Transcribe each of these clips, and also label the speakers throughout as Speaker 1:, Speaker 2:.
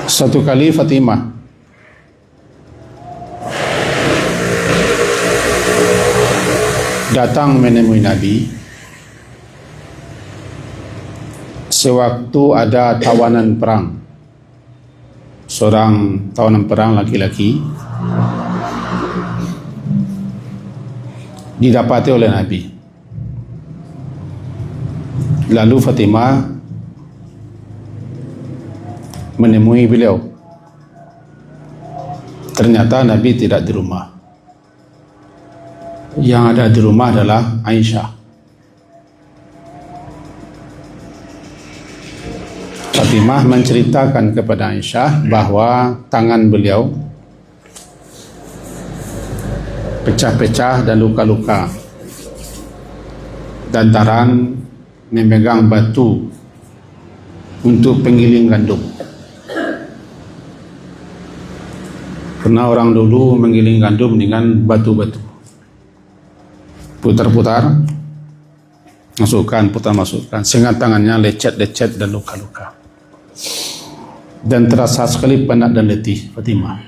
Speaker 1: Satu kali Fatimah datang menemui Nabi sewaktu ada tawanan perang. Seorang tawanan perang laki-laki didapati oleh Nabi. Lalu Fatimah menemui beliau. Ternyata Nabi tidak di rumah. Yang ada di rumah adalah Aisyah. Fatimah menceritakan kepada Aisyah bahwa tangan beliau pecah-pecah dan luka-luka lantaran memegang batu untuk penggiling gandum. Karena orang dulu menggiling gandum dengan batu-batu, putar-putar, masukkan, putar masukkan, sehingga tangannya lecet-lecet dan luka-luka. Dan terasa sekali penat dan letih Fatimah.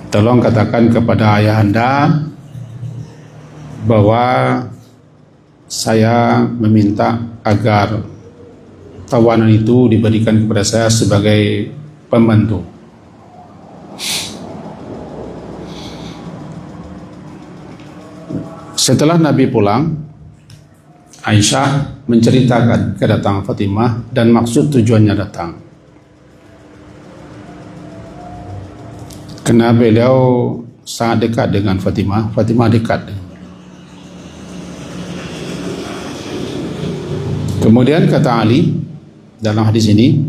Speaker 1: Tolong katakan kepada ayahanda bahwa saya meminta agar tawanan itu diberikan kepada saya sebagai pembantu. Setelah Nabi pulang, Aisyah menceritakan kedatangan Fatimah dan maksud tujuannya datang. Karena beliau sangat dekat dengan Fatimah, Fatimah dekat dengan beliau. Kemudian kata Ali dalam hadis ini,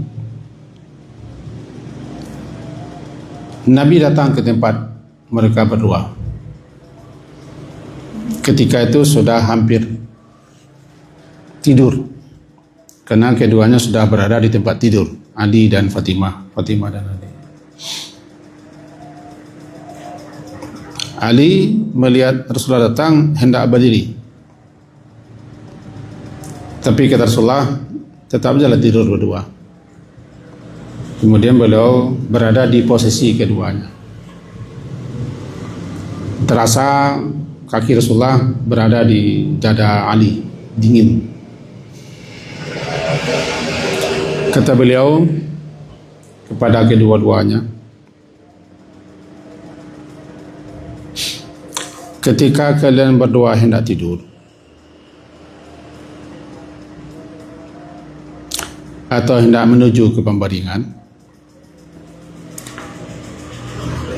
Speaker 1: Nabi datang ke tempat mereka berdua. Ketika itu sudah hampir tidur, karena keduanya sudah berada di tempat tidur, Ali dan Fatimah, Fatimah dan Ali. Ali melihat Rasulullah datang hendak berdiri, tapi kata Rasulullah tetap jalan tidur berdua. Kemudian beliau berada di posisi keduanya. Terasa kaki Rasulullah berada di dada Ali, dingin. Kata beliau kepada kedua-duanya, ketika kalian berdua hendak tidur atau hendak menuju ke pembaringan,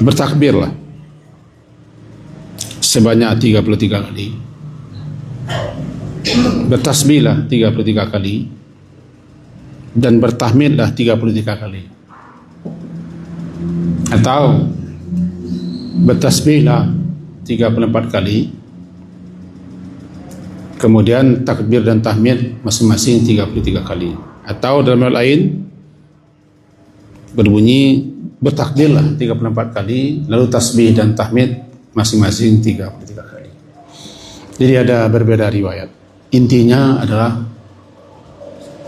Speaker 1: bertakbirlah sebanyak 33 kali, bertasbihlah 33 kali, dan bertahmidlah 33 kali, atau bertasbihlah 34 kali, kemudian takbir dan tahmid masing-masing 33 kali, atau dalam hal lain berbunyi bertakbirlah 34 kali, lalu tasbih dan tahmid masing-masing 33 kali. Jadi ada berbeda riwayat. Intinya adalah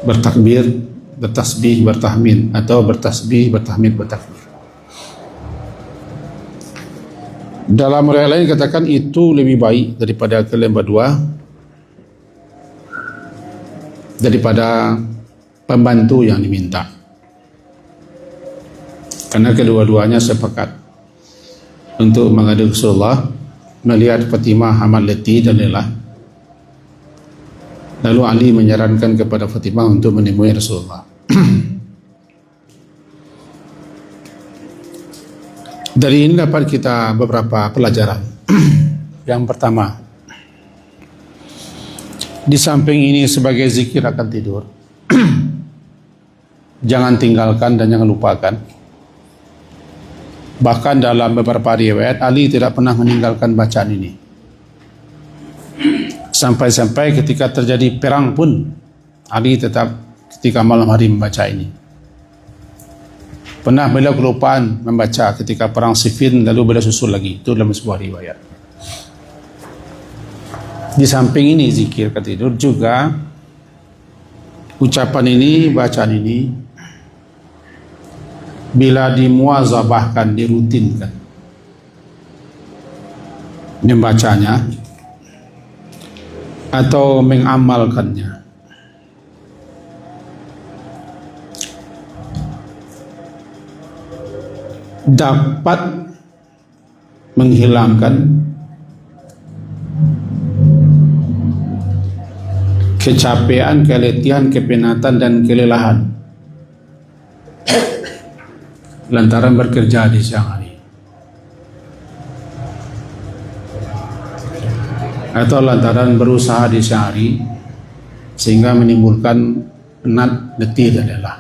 Speaker 1: bertakbir, bertasbih, bertahmid, atau bertasbih, bertahmid, bertakbir. Dalam riwayat lain katakan itu lebih baik daripada kalian berdua, daripada pembantu yang diminta, karena kedua-duanya sepakat untuk mengadu Rasulullah melihat Fatimah amat letih dan lelah. Lalu Ali menyarankan kepada Fatimah untuk menemui Rasulullah. Dari ini dapat kita beberapa pelajaran. Yang pertama, di samping ini sebagai zikir akan tidur, jangan tinggalkan dan jangan lupakan. Bahkan dalam beberapa riwayat Ali tidak pernah meninggalkan bacaan ini. Sampai-sampai ketika terjadi perang pun Ali tetap ketika malam hari membaca ini. Pernah beliau kelupaan membaca ketika perang Siffin, lalu beliau susul lagi. Itu dalam sebuah riwayat. Di samping ini zikir ketika tidur juga ucapan ini, bacaan ini bila dimuazabahkan, dirutinkan membacanya atau mengamalkannya, dapat menghilangkan kecapean, keletihan, kepenatan dan kelelahan lantaran bekerja di siang hari atau lantaran berusaha di siang hari sehingga menimbulkan penat, letih dan lelah.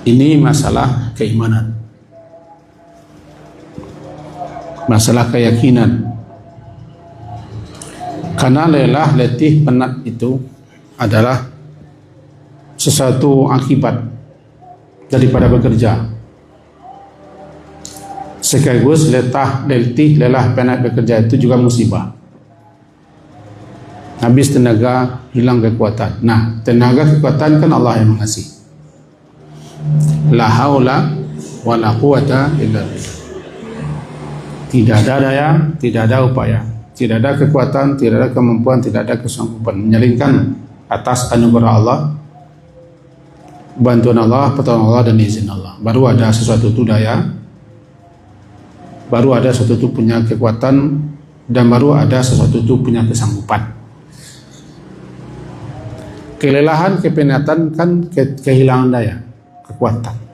Speaker 1: Ini masalah keimanan, masalah keyakinan. Karena lelah, letih, penat itu adalah sesuatu akibat daripada bekerja. Sekaligus letih, lelah, penat bekerja itu juga musibah. Habis tenaga, hilang kekuatan. Nah, tenaga kekuatan kan Allah yang mengasih. La haula wa la quwata illa billah. Tidak ada daya, tidak ada upaya, tidak ada kekuatan, tidak ada kemampuan, tidak ada kesanggupan menyalingkan atas anugerah Allah, bantuan Allah, pertolongan Allah dan izin Allah. Baru ada sesuatu itu daya, baru ada sesuatu itu punya kekuatan, dan baru ada sesuatu itu punya kesanggupan. Kelelahan, kepenatan kan kehilangan daya, kekuatan.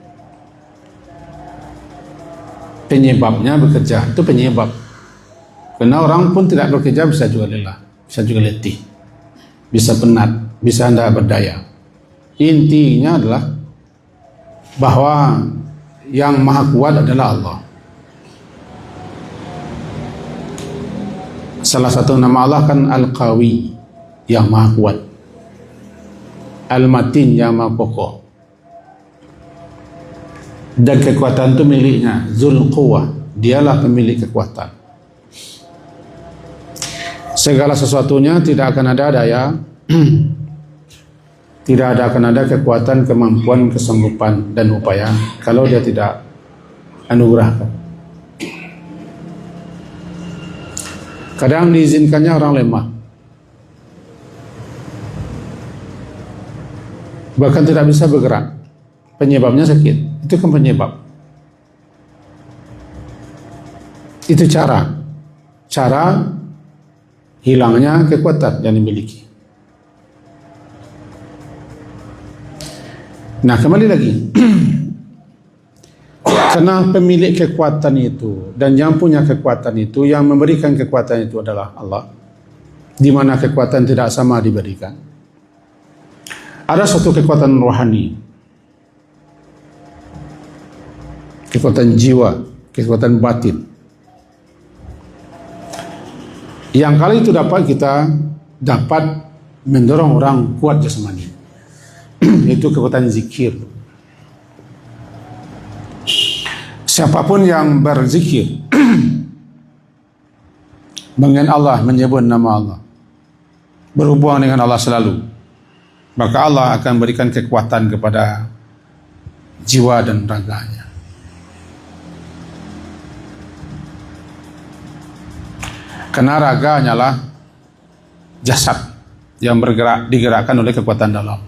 Speaker 1: Penyebabnya bekerja, itu penyebab. Karena orang pun tidak bekerja bisa juga lelah, bisa juga letih, bisa penat, bisa tidak berdaya. Intinya adalah bahwa yang maha kuat adalah Allah. Salah satu nama Allah kan Al-Qawi, yang maha kuat, Al-Matin, yang maha kokoh. Dan kekuatan itu miliknya, Dzul Quwwah, dialah pemilik kekuatan. Segala sesuatunya tidak akan ada daya, tidak akan ada kekuatan, kemampuan, kesanggupan dan upaya kalau dia tidak anugerahkan. Kadang diizinkannya orang lemah, bahkan tidak bisa bergerak. Penyebabnya sakit, itu kan penyebab. Itu cara hilangnya kekuatan yang dimiliki. Nah, kembali lagi. Karena pemilik kekuatan itu dan yang punya kekuatan itu, yang memberikan kekuatan itu adalah Allah, di mana kekuatan tidak sama diberikan. Ada suatu kekuatan rohani, kekuatan jiwa, kekuatan batin, yang kali itu dapat mendorong orang kuat jasmani, yaitu kekuatan zikir. Siapapun yang berzikir mengenal Allah, menyebut nama Allah, berhubungan dengan Allah selalu, maka Allah akan berikan kekuatan kepada jiwa dan raganya. Karena raga hanyalah jasad yang digerakkan oleh kekuatan dalam.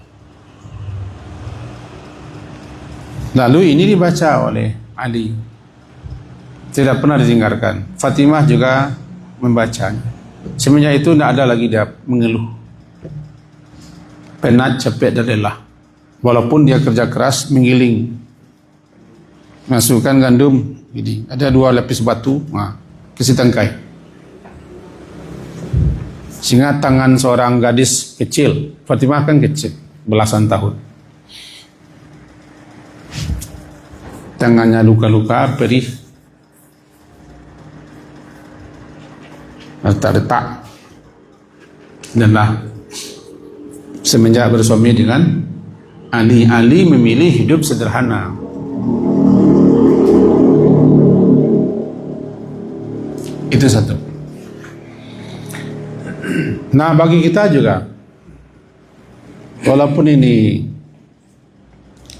Speaker 1: Lalu ini dibaca oleh Ali, tidak pernah ditinggalkan. Fatimah juga membacanya. Semenjak itu tidak ada lagi dia mengeluh, penat, capek dan lelah. Walaupun dia kerja keras menggiling, masukkan gandum, jadi ada 2 lapis batu, kasih tangkai. Sehingga tangan seorang gadis kecil, Fatimah kan kecil, belasan tahun, tangannya luka-luka, perih, retak-retak, dan semenjak bersuami dengan Ali memilih hidup sederhana. Itu satu. Nah, bagi kita juga, walaupun ini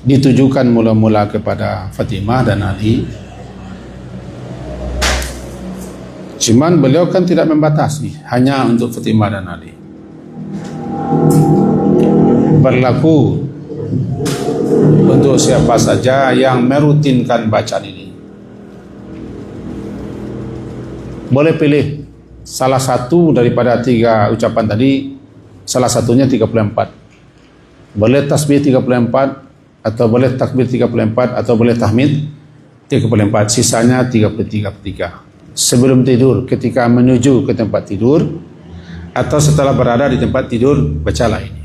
Speaker 1: ditujukan mula-mula kepada Fatimah dan Ali. Cuman beliau kan tidak membatasi hanya untuk Fatimah dan Ali. Berlaku untuk siapa saja yang merutinkan bacaan ini. Boleh pilih salah satu daripada 3 ucapan tadi, salah satunya 34. Boleh tasbih 34, atau boleh takbir 34, atau boleh tahmid 34. Sisanya 33. Sebelum tidur, ketika menuju ke tempat tidur, atau setelah berada di tempat tidur, bacalah ini.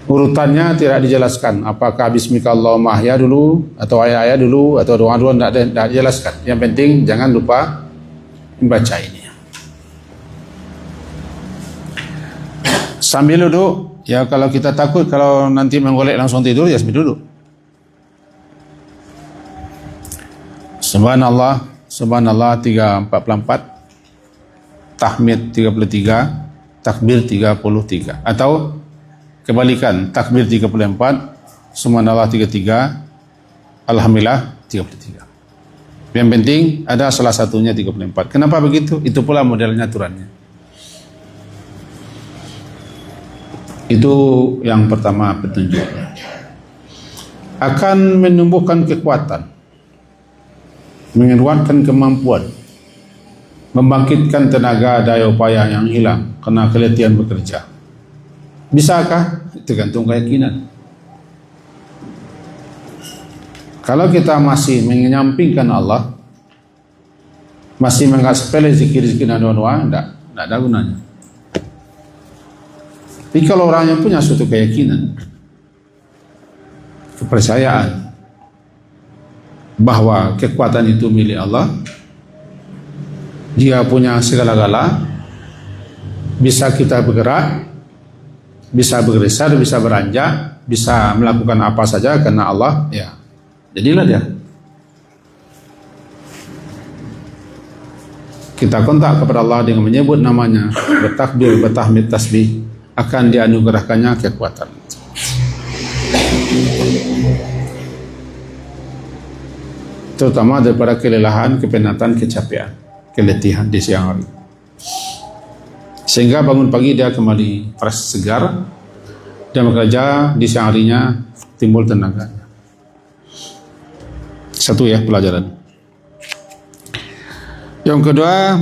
Speaker 1: Urutannya tidak dijelaskan, apakah bismikallahumma ahya dulu, atau ayat-ayat dulu, atau doa-doa, tidak dijelaskan. Yang penting jangan lupa membaca ini. Sambil duduk, ya kalau kita takut kalau nanti menggolek langsung tidur, ya sambil duduk. Subhanallah, subhanallah 344, tahmid 33, takbir 33, atau kebalikan, takbir 34, subhanallah 33, alhamdulillah 33. Yang penting ada salah satunya 34. Kenapa begitu? Itu pula modelnya aturannya. Itu yang pertama petunjuknya. Akan menumbuhkan kekuatan, menguatkan kemampuan, membangkitkan tenaga daya upaya yang hilang karena keletihan bekerja. Bisakah? Tergantung keyakinan. Kalau kita masih menyampingkan Allah, masih menganggap sepele zikir-zikir dan doa, tidak ada gunanya. Tapi kalau orang yang punya suatu keyakinan, kepercayaan bahwa kekuatan itu milik Allah, Dia punya segala-gala, bisa kita bergerak, bisa bergeser, bisa beranjak, bisa melakukan apa saja karena Allah, ya jadilah dia. Kita kontak kepada Allah dengan menyebut namanya, bertakbir, bertahmid, tasbih, akan dianugerahkannya kekuatan. Terutama daripada kelelahan, kepenatan, kecapean, keletihan di siang hari. Sehingga bangun pagi dia kembali fresh, segar, dan bekerja di siang harinya timbul tenaganya. Satu ya pelajaran. Yang kedua,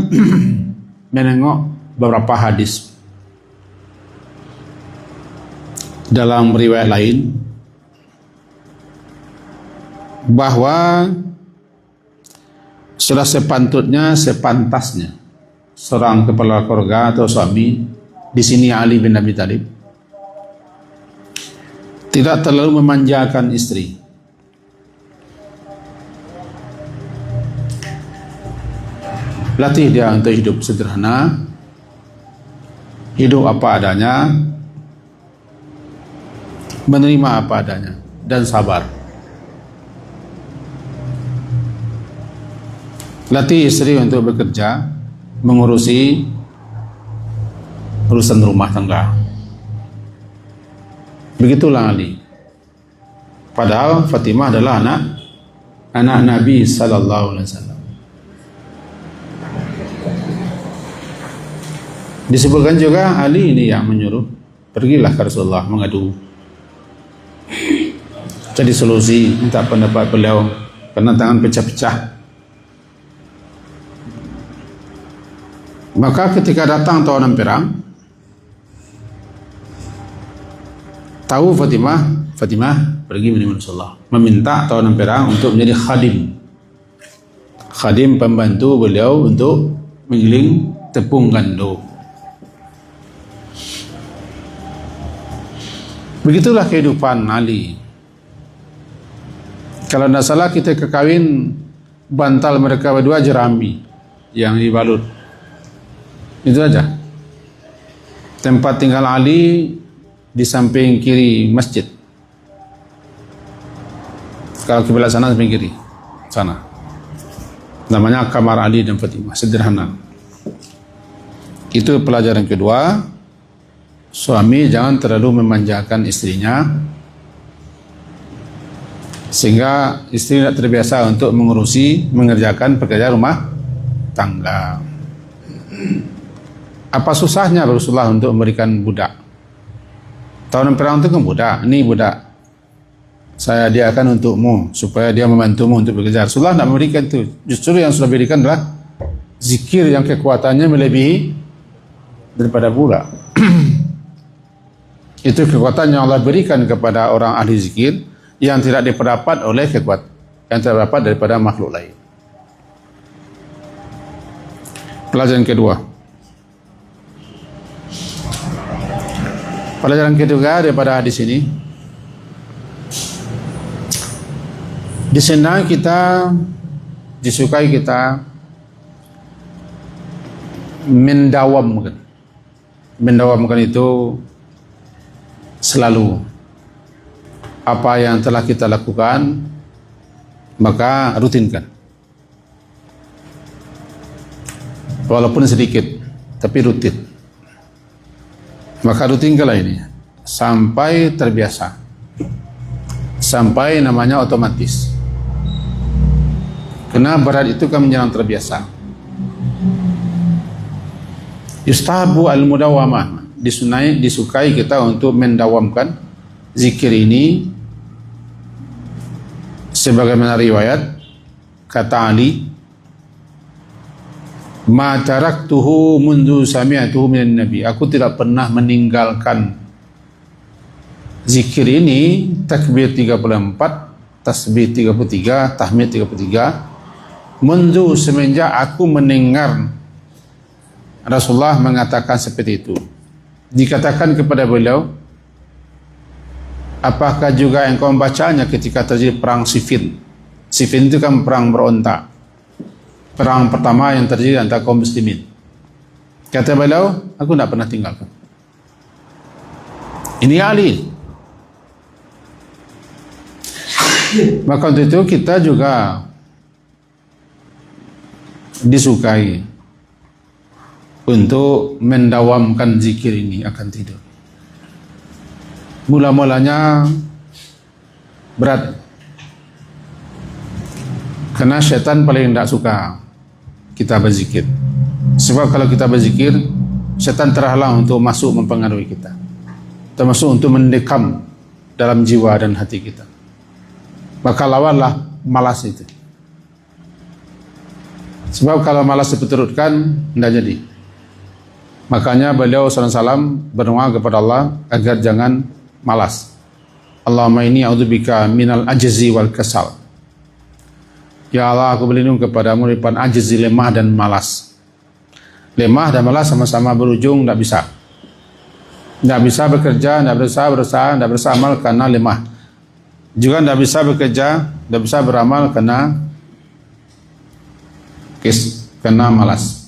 Speaker 1: menengok beberapa hadis. Dalam riwayat lain, bahwa sudah sepantutnya, sepantasnya seorang kepala keluarga atau suami, di sini Ali bin Abi Thalib, tidak terlalu memanjakan istri. Latih dia untuk hidup sederhana, hidup apa adanya, menerima apa adanya, dan sabar. Latih istri untuk bekerja, mengurusi urusan rumah tangga. Begitulah Ali. Padahal Fatimah adalah anak Nabi sallallahu alaihi wasallam. Disebutkan juga Ali ini yang menyuruh, pergilah ke Rasulullah mengadu, jadi solusi, minta pendapat beliau karena tangan pecah-pecah. Maka ketika datang tawanan perang, tahu Fatimah pergi menemui Rasulullah, meminta tawanan perang untuk menjadi khadim pembantu beliau untuk menggiling tepung gandum. Begitulah kehidupan Ali. Kalau tidak salah kita kekawin, bantal mereka berdua jerami yang dibalut. Itu saja. Tempat tinggal Ali di samping kiri masjid. Kalau kiblat sana samping kiri, sana. Namanya kamar Ali dan Fatimah, sederhana. Itu pelajaran kedua. suami jangan terlalu memanjakan istrinya sehingga istri tidak terbiasa untuk mengerjakan pekerjaan rumah tangga. Apa susahnya Rasulullah untuk memberikan budak? Tawanan perang itu kan budak, ini budak saya hadiahkan untukmu supaya dia membantumu untuk bekerja. Rasulullah tidak memberikan itu. Justru yang sudah diberikan adalah zikir yang kekuatannya melebihi daripada budak. Itu kekuatan yang Allah berikan kepada orang ahli zikir yang tidak diperdapat oleh yang terdapat daripada makhluk lain. Pelajaran kedua. Pelajaran kedua daripada hadis ini, disenangi kita, disukai kita mendawamkan. Mendawamkan itu selalu apa yang telah kita lakukan, maka rutinkan. Walaupun sedikit, tapi rutin. Maka rutinkanlah ini sampai terbiasa, sampai namanya otomatis. Karena berat itu kan menjelang terbiasa. Yustahabu al-mudawamah, disukai kita untuk mendawamkan zikir ini sebagaimana riwayat kata Ali, ma taraktuhu mundu sami'atuhu minan nabi, aku tidak pernah meninggalkan zikir ini, takbir 34, tasbih 33, tahmid 33, mundu semenjak aku mendengar Rasulullah mengatakan seperti itu. Dikatakan kepada beliau, apakah juga engkau membacanya ketika terjadi perang Siffin? Siffin itu kan perang berontak, perang pertama yang terjadi antara kaum muslimin. Kata beliau, aku tidak pernah tinggalkan. Ini Ali. Maka untuk itu kita juga disukai untuk mendawamkan zikir ini akan tidur. Mula-mulanya berat, karena syaitan paling tidak suka kita berzikir. Sebab kalau kita berzikir, syaitan terhalang untuk masuk mempengaruhi kita, termasuk untuk mendekam dalam jiwa dan hati kita. Maka lawanlah malas itu. Sebab kalau malas diperturutkan, tidak jadi. Makanya beliau SAW berdoa kepada Allah agar jangan malas. Allahumma inni a'udzubika minal ajzi wal kasal. Ya Allah, aku berlindung kepadamu daripada ajzi, lemah dan malas. Lemah dan malas sama-sama berujung tidak bisa. Tidak bisa bekerja, tidak bisa berusaha, tidak bisa amal karena lemah. Juga tidak bisa bekerja, tidak bisa beramal karena malas.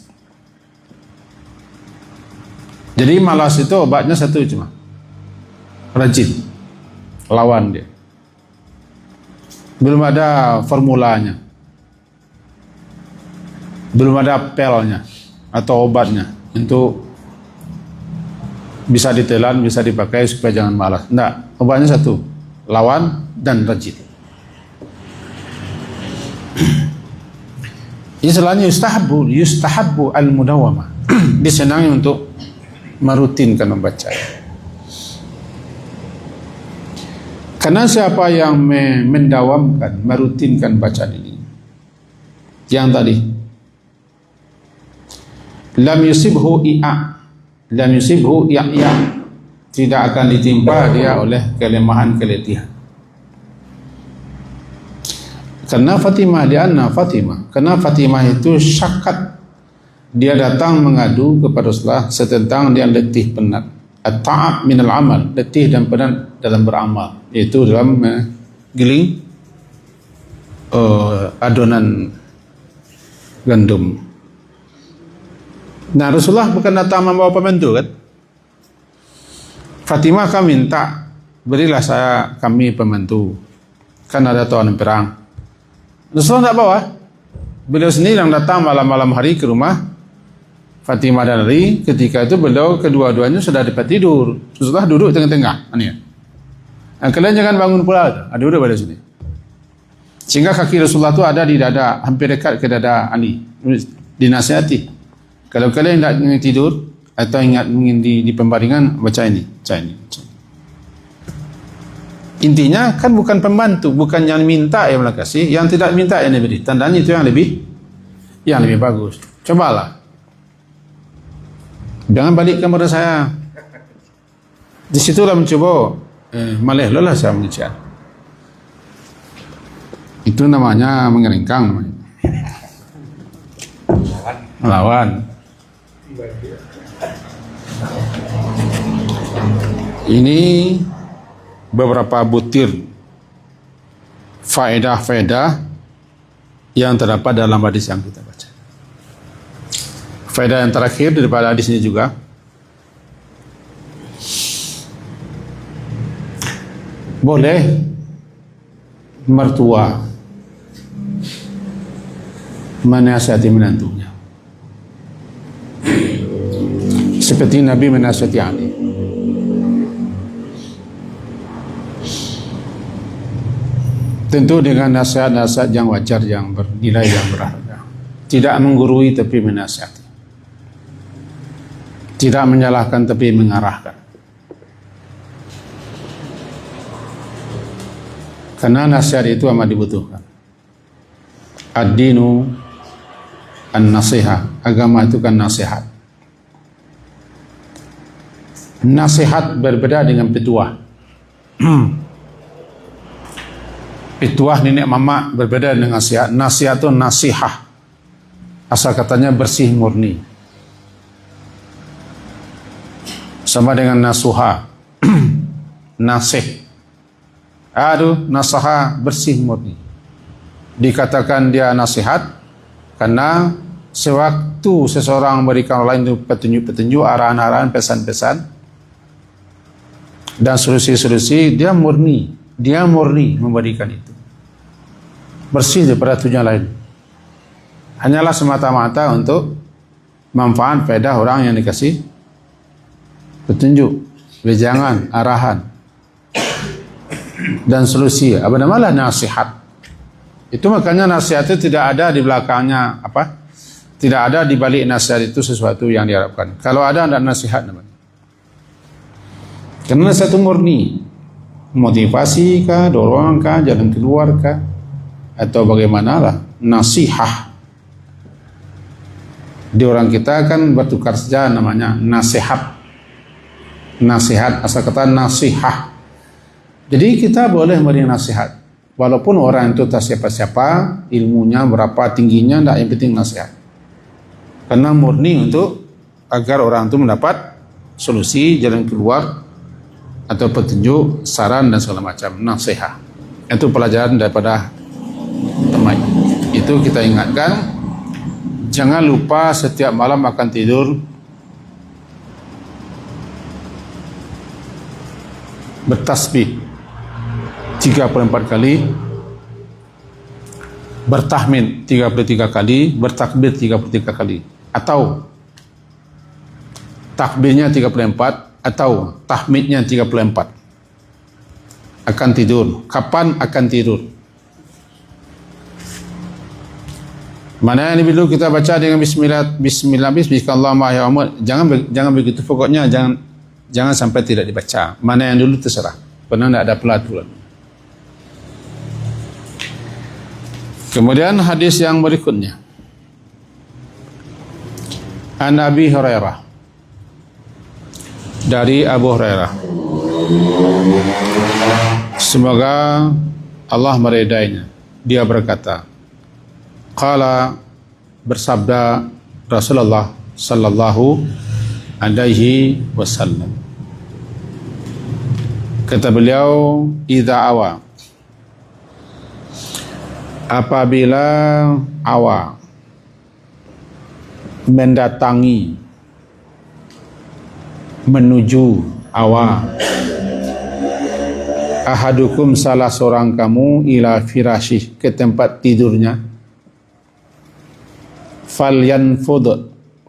Speaker 1: Jadi malas itu obatnya satu cuma, rajin, lawan dia. Belum ada formulanya, belum ada pelnya atau obatnya untuk bisa ditelan, bisa dipakai supaya jangan malas. Tidak, obatnya satu, lawan dan rajin. Istilahnya yustahabbu al-mudawamah, disenangi untuk merutinkan membaca. Karena siapa yang mendawamkan, merutinkan bacaan ini, yang tadi, lam yusibhu iya, tidak akan ditimpa dia oleh kelemahan, keletihan. Karena Fatimah itu syakat, dia datang mengadu kepada Rasulullah tentang dia letih penat, at-ta'ab minal amal, letih dan penat dalam beramal, yaitu dalam giling adonan gandum. Nah, Rasulullah bukan datang membawa pembantu kan? Fatimah kan minta, berilah kami pembantu, kan ada tawanan perang. Rasulullah tidak bawa, beliau sendiri yang datang malam-malam hari ke rumah Fatimah dan Ali, ketika itu beliau kedua-duanya sudah dapat tidur. Rasulullah duduk tengah-tengah. Kalian jangan bangun pula. Duduk pada sini. Sehingga kaki Rasulullah itu ada di dada, hampir dekat ke dada Ali. Dinasihati. Kalau kalian tidak ingin tidur atau ingin di pembaringan, baca ini. Intinya kan bukan pembantu, bukan yang minta yang kasih, yang tidak minta yang diberi. Tandanya itu yang lebih bagus. Cobalah. Jangan balik kepada saya. Di situlah mencoba. Malah lelah saya mengucap. Itu namanya mengeringkang. Melawan. Ini beberapa butir faedah-faedah yang terdapat dalam hadis yang kita baca. Faedah yang terakhir daripada hadis ini juga, boleh mertua menasihati menantunya seperti Nabi menasihati Ali. Tentu dengan nasihat-nasihat yang wajar, yang bernilai, yang berharga. Tidak menggurui tapi menasihati. Tidak menyalahkan tapi mengarahkan. Karena nasihat itu amat dibutuhkan. Ad-dinu an-nasihah. Agama itu kan nasihat. Nasihat berbeda dengan petuah. Petuah nenek mama berbeda dengan nasihat. Nasihat itu nasihah. Asal katanya bersih murni. Sama dengan nasuha. Nasih. Nasaha bersih murni. Dikatakan dia nasihat karena sewaktu seseorang memberikan orang lain itu petunjuk-petunjuk, arahan-arahan, pesan-pesan dan solusi-solusi, dia murni memberikan itu, bersih daripada tujuan lain. Hanyalah semata-mata untuk manfaat faedah orang yang dikasih petunjuk, wejangan, arahan dan solusi. Apa namalah nasihat. Itu makanya nasihat itu tidak ada di belakangnya tidak ada di balik nasihat itu sesuatu yang diharapkan. Kalau ada nasihat namanya. Karena nasihat itu murni, motivasi kah, dorongan kah, jalan keluar kah, atau bagaimanalah, nasihah. Di orang kita kan bertukar saja namanya nasihat. Nasihat, asal kata nasihah. Jadi kita boleh memberi nasihat, walaupun orang itu tak siapa-siapa, ilmunya berapa tingginya, tidak, yang penting nasihat. Karena murni untuk agar orang itu mendapat solusi, jalan keluar, atau petunjuk, saran dan segala macam. Nasihat itu pelajaran daripada teman. Itu kita ingatkan. Jangan lupa setiap malam akan tidur bertasbih 34 kali, bertahmid 33 kali, bertakbir 33 kali, atau takbirnya 34 atau tahmidnya 34. Akan tidur. Kapan akan tidur? Mana yang dulu kita baca dengan bismillah, bismillahirrahmanirrahim. Jangan begitu, pokoknya jangan sampai tidak dibaca. Mana yang dulu terserah. Pernah tidak ada pelaturan. Kemudian hadis yang berikutnya. An Abi Hurairah, dari Abu Hurairah, semoga Allah meridainya, dia berkata, qala, bersabda Rasulullah sallallahu alaihi wasallam, kata beliau, idza awa, apabila awa mendatangi, menuju awa, ahadukum, salah seorang kamu, ila firasyih, ke tempat tidurnya,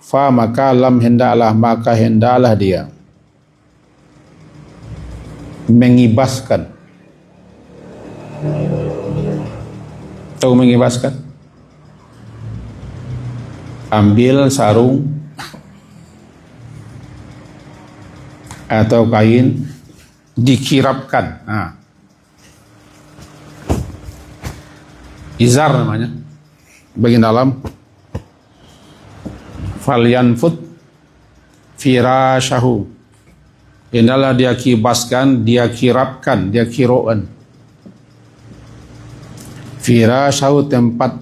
Speaker 1: fa maka lam hendaklah dia mengibaskan. Tahu mengibaskan? Ambil sarung atau kain, dikirapkan. Izar namanya, bagian dalam. Falyanfut firasyahu, hendaklah dia kibaskan, dia kirapkan, dia kiroan. Firasyahu, tempat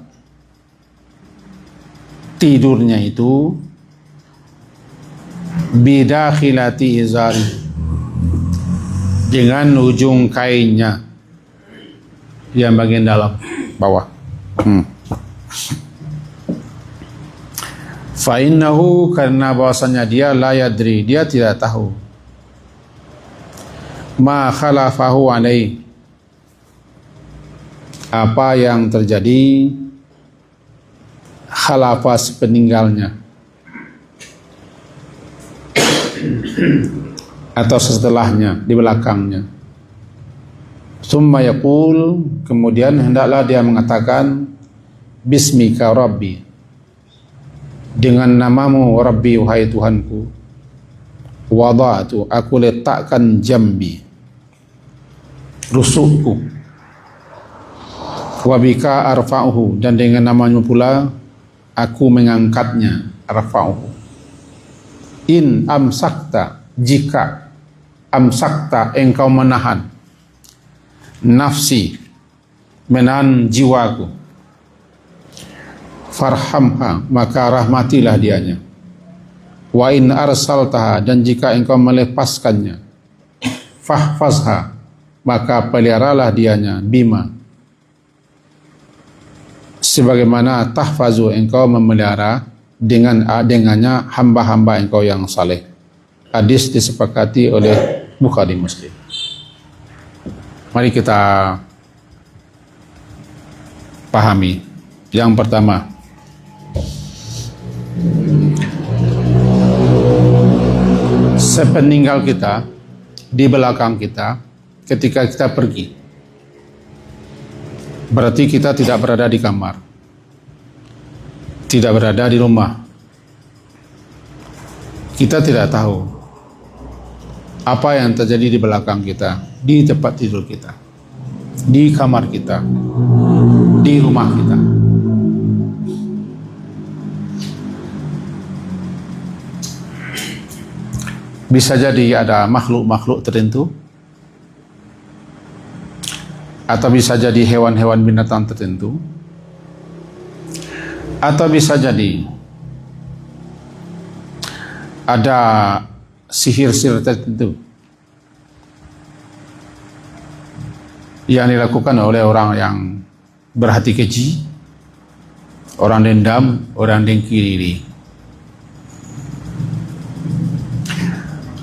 Speaker 1: tidurnya itu, bidakhilati izari, dengan ujung kainnya yang bagian dalam bawah. Fa innahu, karena bahwasanya dia la yadri, dia tidak tahu, ma khalafahu alaihi, apa yang terjadi khalafa sepeninggalnya atau setelahnya, di belakangnya. Summa yaqul, kemudian hendaklah dia mengatakan, bismika rabbi, dengan namamu Rabbi, wahai Tuhanku, wada'tu, aku letakkan jambi, rusukku, wabika arfa'uhu, dan dengan namanya pula aku mengangkatnya, arfa'uhu. In amsakta, jika amsakta engkau menahan, nafsi, menahan jiwaku, farhamha, maka rahmatilah dianya. Wa in arsaltaha, dan jika engkau melepaskannya, fahfazha, maka peliharalah dianya, bima, sebagaimana tahfazu, engkau memelihara dengannya hamba-hamba engkau yang saleh. Hadis disepakati oleh Bukhari Muslim. Mari kita pahami. Yang pertama, sepeninggal kita, di belakang kita, ketika kita pergi, berarti kita tidak berada di kamar, tidak berada di rumah. Kita tidak tahu apa yang terjadi di belakang kita, di tempat tidur kita, di kamar kita, di rumah kita. Bisa jadi ada makhluk-makhluk tertentu, atau bisa jadi hewan-hewan binatang tertentu, atau bisa jadi ada sihir-sihir tertentu yang dilakukan oleh orang yang berhati keji, orang dendam, orang dengki diri.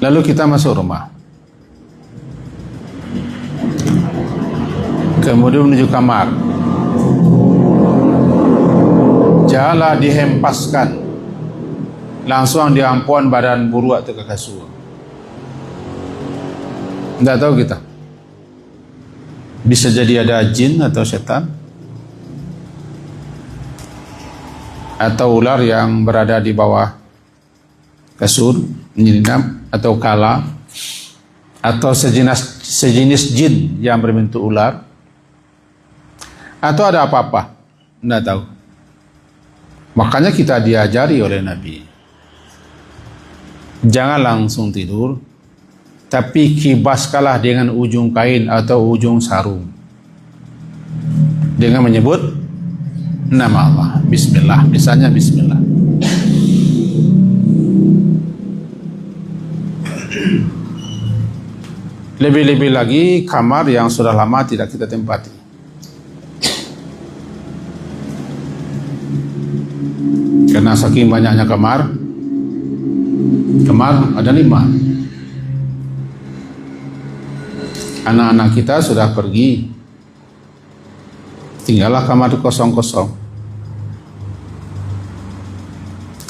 Speaker 1: Lalu kita masuk rumah, kemudian menuju kamar, janganlah dihempaskan, langsung diampuan badan buruk atau ke kasur. Tidak tahu kita, bisa jadi ada jin atau setan, atau ular yang berada di bawah kasur menyelinap, atau kala, atau sejenis jin yang berbentuk ular, atau ada apa-apa, tidak tahu. Makanya kita diajari oleh Nabi, jangan langsung tidur, tapi kibaskalah dengan ujung kain atau ujung sarung, dengan menyebut nama Allah, bismillah, misalnya bismillah. Lebih-lebih lagi kamar yang sudah lama tidak kita tempati. Karena saking banyaknya kamar ada 5. Anak-anak kita sudah pergi, tinggallah kamar kosong-kosong.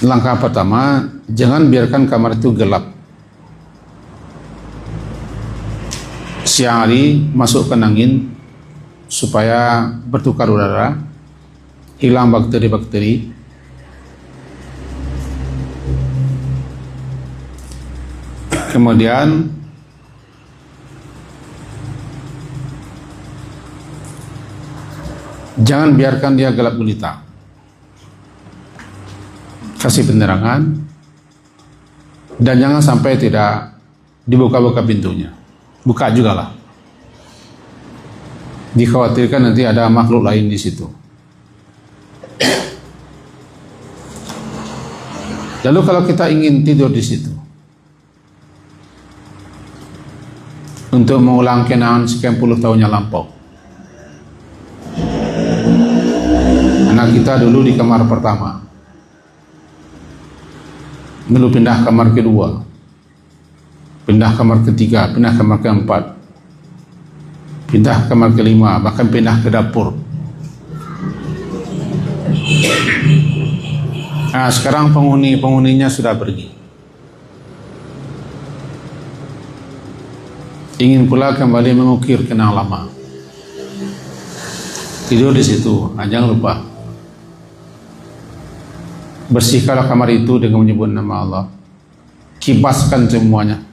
Speaker 1: Langkah pertama, jangan biarkan kamar itu gelap. Siang hari masukkan angin supaya bertukar udara, hilang bakteri-bakteri. Kemudian jangan biarkan dia gelap gulita. Kasih penerangan dan jangan sampai tidak dibuka-buka pintunya. Buka juga lah. Dikhawatirkan nanti ada makhluk lain di situ. Lalu kalau kita ingin tidur di situ untuk mengulang kenangan sekian puluh tahun yang lampau. Anak kita dulu di kamar pertama, lalu pindah kamar kedua, pindah kamar ketiga, pindah kamar keempat, pindah kamar kelima, bahkan pindah ke dapur. Nah, sekarang penghuninya sudah pergi. Ingin pula kembali mengukir kenang lama. Tidur di situ, jangan lupa. Bersihkanlah kamar itu dengan menyebut nama Allah. Kibaskan semuanya.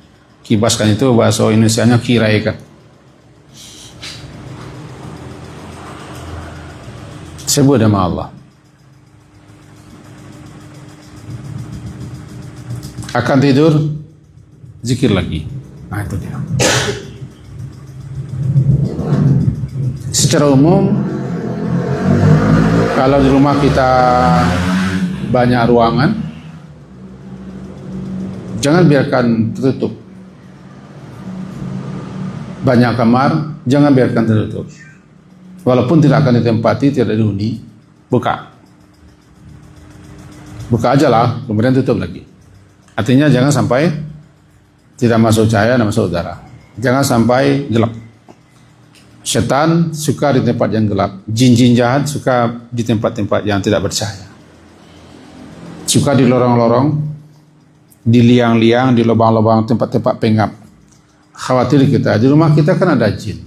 Speaker 1: Kibaskan itu bahasa Indonesianya kiraikan. Sebut nama Allah. Akan tidur, zikir lagi. Nah, itu dia. Secara umum, kalau di rumah kita banyak ruangan, jangan biarkan tertutup. Banyak kamar, jangan biarkan tertutup. Walaupun tidak akan ditempati, tidak dihuni, buka. Buka aja lah, kemudian tutup lagi. Artinya jangan sampai tidak masuk cahaya dan masuk udara. Jangan sampai gelap. Setan suka di tempat yang gelap. Jin-jin jahat suka di tempat-tempat yang tidak bercahaya. Suka di lorong-lorong, di liang-liang, di lubang-lubang tempat-tempat pengap. Khawatir kita, di rumah kita kan ada jin.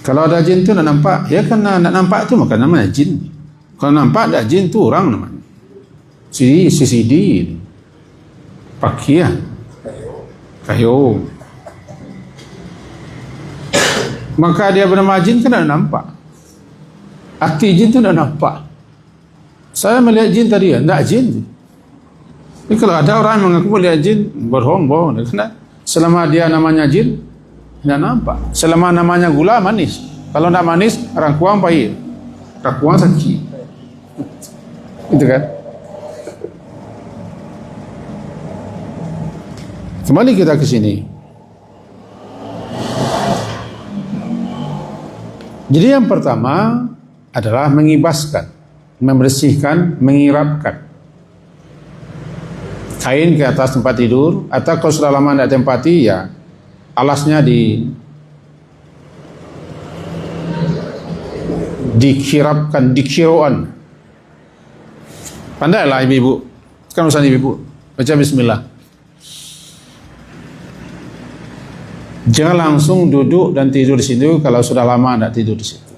Speaker 1: Kalau ada jin itu nak nampak, ya karena nak nampak itu maka namanya jin. Kalau nampak ada jin itu orang namanya. CCD, pakaian, kayu. Maka dia bernama jin kan nak nampak. Arti jin itu tak nampak. Saya melihat jin tadi, tak jin. Jadi kalau ada orang mengaku melihat jin, bohong. Karena selama dia namanya jin, tidak nampak. Selama namanya gula, manis. Kalau tidak manis, rangkuang pahit. Rangkuang sakit. Itu kan. Kembali kita ke sini. Jadi yang pertama adalah mengibaskan, membersihkan, mengirapkan kain ke atas tempat tidur, atau kalau sudah lama tidak tempati, ya alasnya dikirapkan, dikiroan. Pandailah ibu-ibu, kan urusan ibu-ibu, baca bismillah. Jangan langsung duduk dan tidur di situ kalau sudah lama tidak tidur di situ.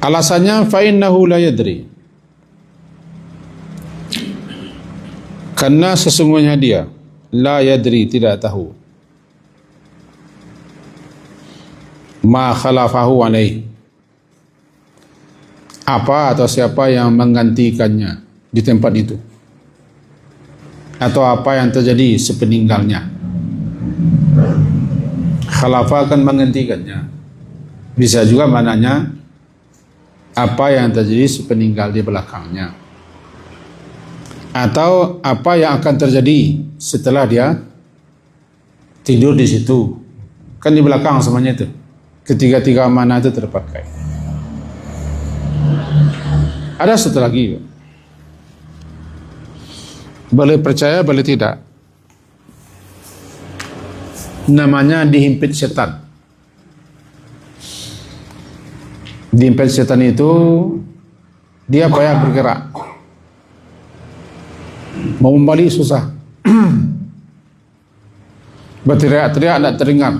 Speaker 1: Alasannya fa'innahu la yadri. Karena sesungguhnya dia la yadri, tidak tahu. Ma khalafahu alaih. Apa atau siapa yang menggantikannya di tempat itu. Atau apa yang terjadi sepeninggalnya. Khalafa akan menggantikannya. Bisa juga maknanya apa yang terjadi sepeninggal di belakangnya, atau apa yang akan terjadi setelah dia tidur di situ. Kan di belakang semuanya itu. Ketiga-tiga mana itu terpakai. Ada satu lagi. Boleh percaya, boleh tidak. Namanya dihimpit setan. Diimpet setan itu dia payah bergerak, mau kembali susah, berteriak-teriak tidak terdengar,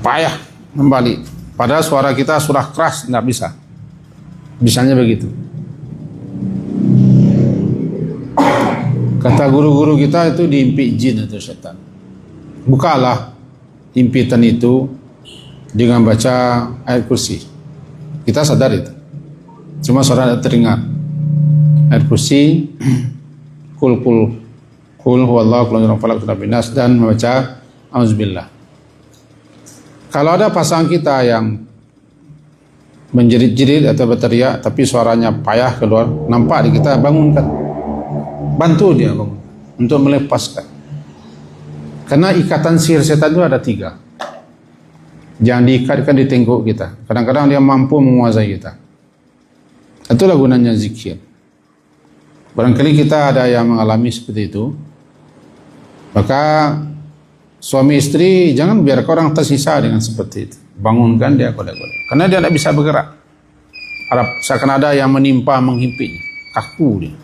Speaker 1: payah kembali. Padahal suara kita sudah keras, tidak bisa. Bisanya begitu. Kata guru-guru kita itu diimpit jin atau setan. Bukalah impitan itu dengan baca ayat kursi. Kita sadar itu. Cuma suara tidak terdengar. Ayat kursi, kul huwallahu falaq binas, dan membaca auzubillah. Kalau ada pasangan kita yang menjerit-jerit atau berteriak tapi suaranya payah keluar, nampak di kita, bangunkan. Bantu dia bangun untuk melepaskan. Karena ikatan sihir setan itu ada 3. Jangan diikatkan di tengkuk kita. Kadang-kadang dia mampu menguasai kita. Itulah gunanya zikir. Barangkali kita ada yang mengalami seperti itu, maka suami istri jangan biarkan orang tersisa dengan seperti itu. Bangunkan dia kodek-kodek. Karena dia tidak bisa bergerak. Seakan ada yang menimpa, menghimpitnya. Kaku dia.